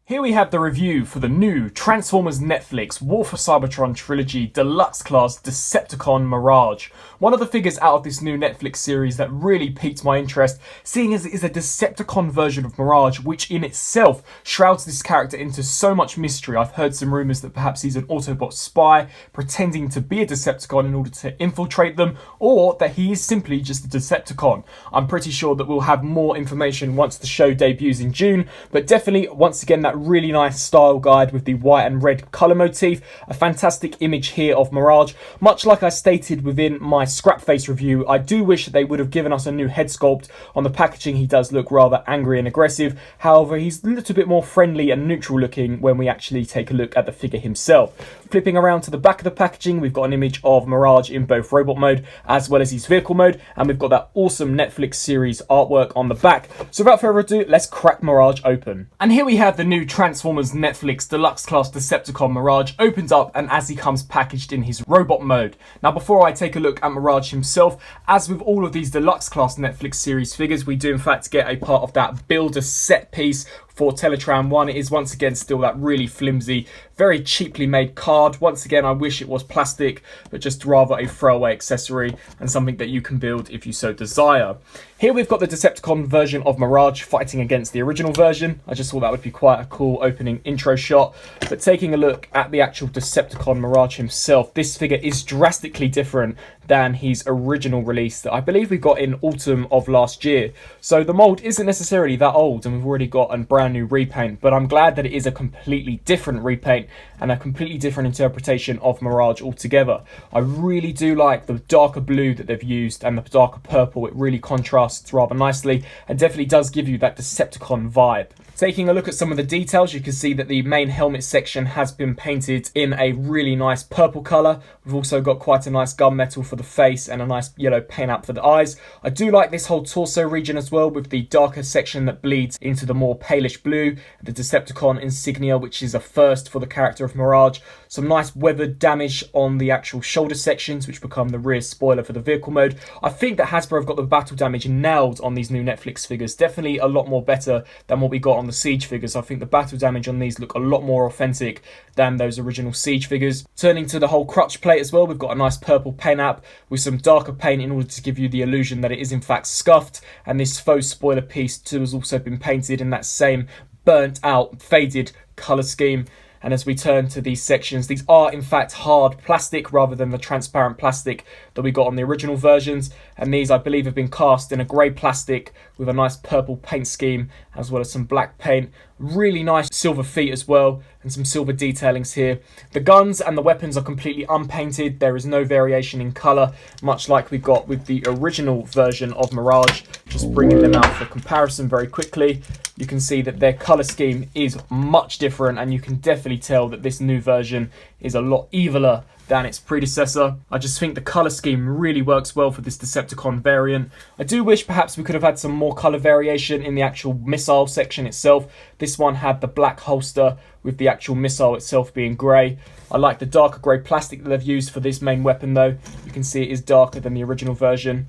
Here we have the review for the new Transformers Netflix War for Cybertron Trilogy Deluxe Class Decepticon Mirage. One of the figures out of this new Netflix series that really piqued my interest, seeing as it is a Decepticon version of Mirage, which in itself shrouds this character into so much mystery. I've heard some rumours that perhaps he's an Autobot spy pretending to be a Decepticon in order to infiltrate them, or that he is simply just a Decepticon. I'm pretty sure that we'll have more information once the show debuts in June, but definitely, once again, that really nice style guide with the white and red colour motif. A fantastic image here of Mirage. Much like I stated within my scrap face review, I do wish that they would have given us a new head sculpt. On the packaging he does look rather angry and aggressive, however he's a little bit more friendly and neutral looking when we actually take a look at the figure himself. Flipping around to the back of the packaging, we've got an image of Mirage in both robot mode as well as his vehicle mode, and we've got that awesome Netflix series artwork on the back. So without further ado, let's crack Mirage open. And here we have the new Transformers Netflix Deluxe Class Decepticon Mirage opened up, and as he comes packaged in his robot mode. Now before I take a look at Mirage himself, as with all of these Deluxe Class Netflix series figures, we do in fact get a part of that builder set piece for Teletran 1. It is once again still that really flimsy, very cheaply made card. Once again, I wish it was plastic, but just rather a throwaway accessory and something that you can build if you so desire. Here we've got the Decepticon version of Mirage fighting against the original version. I just thought that would be quite a cool opening intro shot. But taking a look at the actual Decepticon Mirage himself, this figure is drastically different than his original release that I believe we got in autumn of last year. So the mold isn't necessarily that old, and we've already got a brand new repaint, but I'm glad that it is a completely different repaint and a completely different interpretation of Mirage altogether. I really do like the darker blue that they've used and the darker purple. It really contrasts rather nicely and definitely does give you that Decepticon vibe. Taking a look at some of the details, you can see that the main helmet section has been painted in a really nice purple colour. We've also got quite a nice gunmetal for the face and a nice yellow paint app for the eyes. I do like this whole torso region as well, with the darker section that bleeds into the more palish blue, the Decepticon insignia, which is a first for the character of Mirage. Some nice weathered damage on the actual shoulder sections, which become the rear spoiler for the vehicle mode. I think that Hasbro have got the battle damage nailed on these new Netflix figures. Definitely a lot more better than what we got on the Siege figures. I think the battle damage on these look a lot more authentic than those original Siege figures. Turning to the whole crutch plate as well, we've got a nice purple paint app with some darker paint in order to give you the illusion that it is in fact scuffed, and this faux spoiler piece too has also been painted in that same burnt out, faded colour scheme. And as we turn to these sections, these are in fact hard plastic rather than the transparent plastic that we got on the original versions. And these, I believe, have been cast in a grey plastic with a nice purple paint scheme as well as some black paint. Really nice silver feet as well, and some silver detailings here. The guns and the weapons are completely unpainted. There is no variation in colour, much like we got with the original version of Mirage. Just bringing them out for comparison very quickly, you can see that their colour scheme is much different, and you can definitely tell that this new version is a lot eviler than its predecessor. I just think the colour scheme really works well for this Decepticon variant. I do wish perhaps we could have had some more colour variation in the actual missile section itself. This one had the black holster with the actual missile itself being grey. I like the darker grey plastic that they've used for this main weapon though. You can see it is darker than the original version.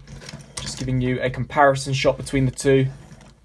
Just giving you a comparison shot between the two.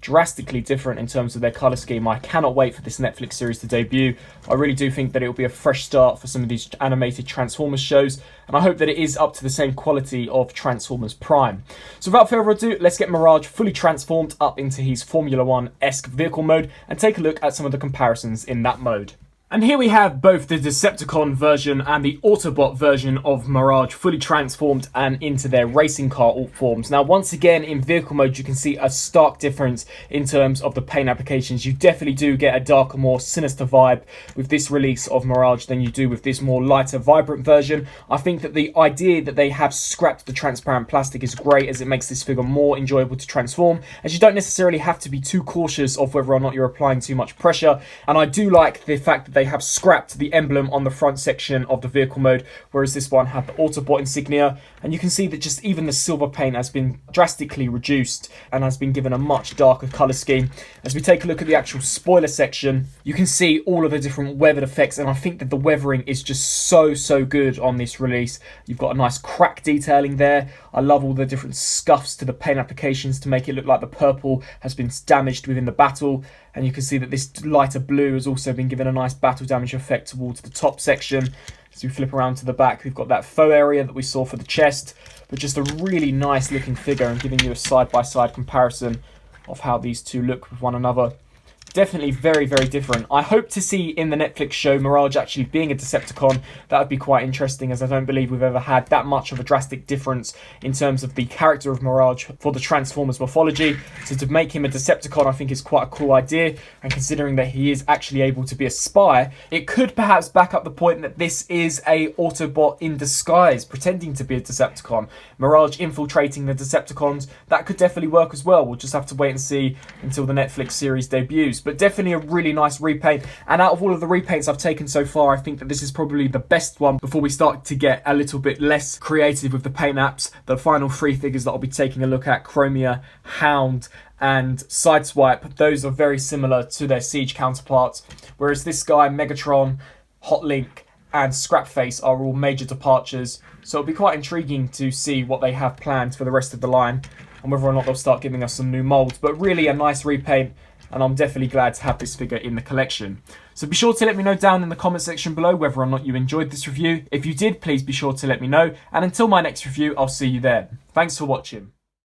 Drastically different in terms of their colour scheme. I cannot wait for this Netflix series to debut. I really do think that it will be a fresh start for some of these animated Transformers shows, and I hope that it is up to the same quality of Transformers Prime. So without further ado, let's get Mirage fully transformed up into his Formula 1-esque vehicle mode and take a look at some of the comparisons in that mode. And here we have both the Decepticon version and the Autobot version of Mirage fully transformed and into their racing car alt forms. Now once again in vehicle mode you can see a stark difference in terms of the paint applications. You definitely do get a darker, more sinister vibe with this release of Mirage than you do with this more lighter, vibrant version. I think that the idea that they have scrapped the transparent plastic is great, as it makes this figure more enjoyable to transform, as you don't necessarily have to be too cautious of whether or not you're applying too much pressure. And I do like the fact that they have scrapped the emblem on the front section of the vehicle mode, whereas this one had the Autobot insignia. And you can see that just even the silver paint has been drastically reduced and has been given a much darker colour scheme. As we take a look at the actual spoiler section, you can see all of the different weathered effects, and I think that the weathering is just so good on this release. You've got a nice crack detailing there. I love all the different scuffs to the paint applications to make it look like the purple has been damaged within the battle. And you can see that this lighter blue has also been given a nice battle damage effect towards the top section. As we flip around to the back, we've got that faux area that we saw for the chest, but just a really nice looking figure, and giving you a side-by-side comparison of how these two look with one another. Definitely very different. I hope to see in the Netflix show Mirage actually being a Decepticon. That would be quite interesting, as I don't believe we've ever had that much of a drastic difference in terms of the character of Mirage for the Transformers mythology. So to make him a Decepticon, I think is quite a cool idea, and considering that he is actually able to be a spy, it could perhaps back up the point that this is a Autobot in disguise, pretending to be a Decepticon. Mirage infiltrating the Decepticons, that could definitely work as well. We'll just have to wait and see until the Netflix series debuts. But definitely a really nice repaint, and out of all of the repaints I've taken so far, I think that this is probably the best one before we start to get a little bit less creative with the paint apps. The final three figures that I'll be taking a look at, Chromia, Hound and Sideswipe, those are very similar to their Siege counterparts, whereas this guy, Megatron, Hotlink and Scrapface are all major departures. So it'll be quite intriguing to see what they have planned for the rest of the line, and whether or not they'll start giving us some new molds. But really a nice repaint, and I'm definitely glad to have this figure in the collection. So be sure to let me know down in the comment section below whether or not you enjoyed this review. If you did, please be sure to let me know. And until my next review, I'll see you there. Thanks for watching.